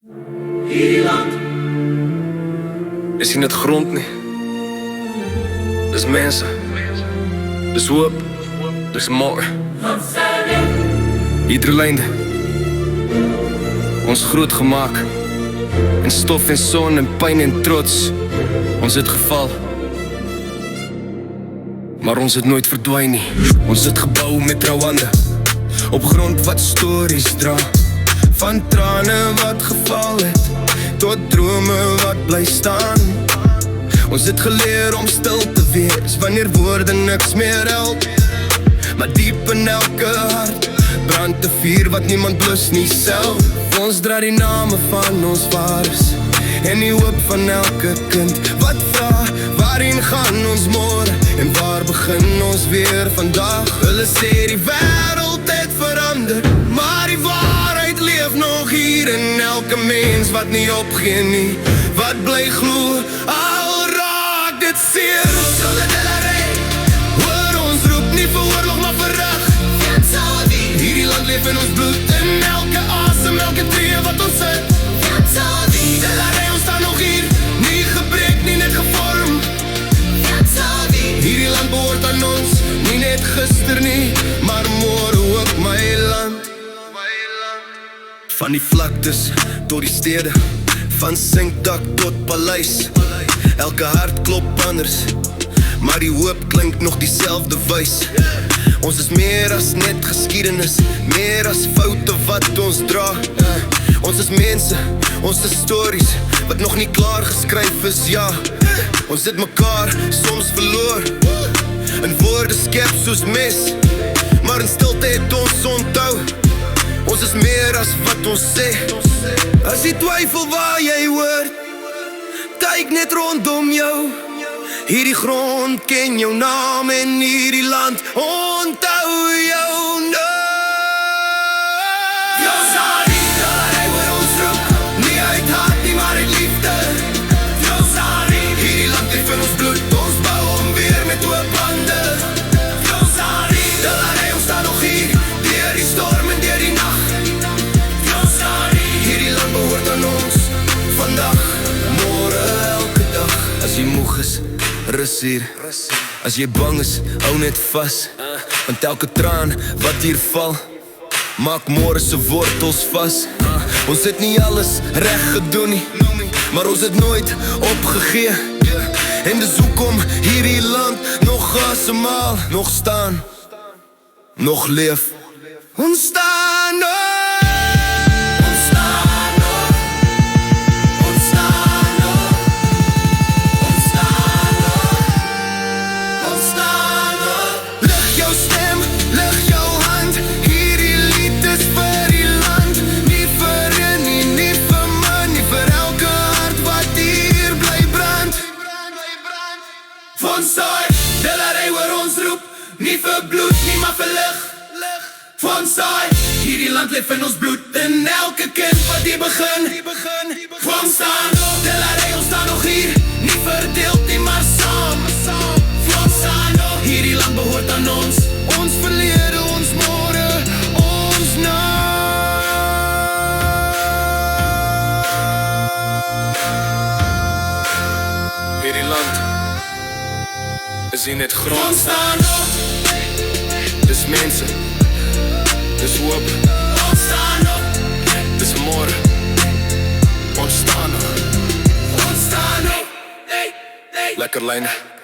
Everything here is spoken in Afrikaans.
Hierdie land is nie net grond nie. Dis mense. Dis hoop. Dis môre. van Serbia, Hidrolande. Ons groot gemaak. En stof en son en pyn en trots. Ons het geval. Maar ons het nooit verdwyn nie. Ons het gebou met rou hande. Op grond wat stories dra. Van trane wat geval het tot drome wat bly staan. Ons het geleer om stil te wees wanneer woorde niks meer help. Maar diep in elke hart brand 'n vuur wat niemand blus nie self. Ons dra die name van ons vaders en die hoop van elke kind wat vra, waarheen gaan ons môre en waar begin ons weer vandag? Hulle sê die wêreld het verander, maar die waarheid leef nog hier in elke mens wat nie opgee nie, wat bly glo al raak dit seer. Hoor ons roep nie vir oorlog maar vir reg. Hierdie land leef in ons bloed, in elke asem, elke tree wat ons het. Delarey, ons staan nog hier, nie gebreek, nie net gevorm. Hierdie land behoort aan ons, nie net gister nie, maar môre ook my land. Van die vlaktes tot die stede, van sinkdak tot paleis. Elke hart klop anders, maar die hoop klink nog dieselfde wys. Ons is meer as net geskiedenis, meer as foute wat ons dra. Ons is mense, ons is stories wat nog nie klaar geskryf is, ja. Ons het mekaar soms verloor, in woorde skep soos mes, maar in stilte het ons onthou. Ons is meer as wat ons sê. As jy twyfel waar jy hoort, kyk net rondom jou. Hierdie grond ken jou naam en hierdie land onthou jou naam. Delarey waar ons roep, nie uit haat nie maar uit liefde. Hierdie land leef in ons bloed, ons bou hom weer met hoop hande. Delarey, ons staan nog hier, deur die storm en deur die nag. Hierdie land behoort aan ons, vandag, môre, elke dag. As jy moeg is, rus hier. As jy bang is, hou net vas. Want elke traan wat hier val, maak môre se wortels vas. Ons het nie alles reg gedoen nie, maar ons het nooit opgegee. En dis hoekom hierdie land nog asemhaal, nog staan, nog leef. Ons staan nog. Delarey waar ons roep, nie vir bloed nie maar vir lig. Van saai, hierdie land leef in ons bloed, in elke kind wat hier begin. Van staan, Delarey, ons staan nog hier, nie verdeeld nie maar saam. Van staan, hierdie land behoort aan ons, ons verlede, ons môre, ons naam. Hierdie land is nie net grond, dis mense, dis hoop, dis môre, ons staan nog. Lekker lyne.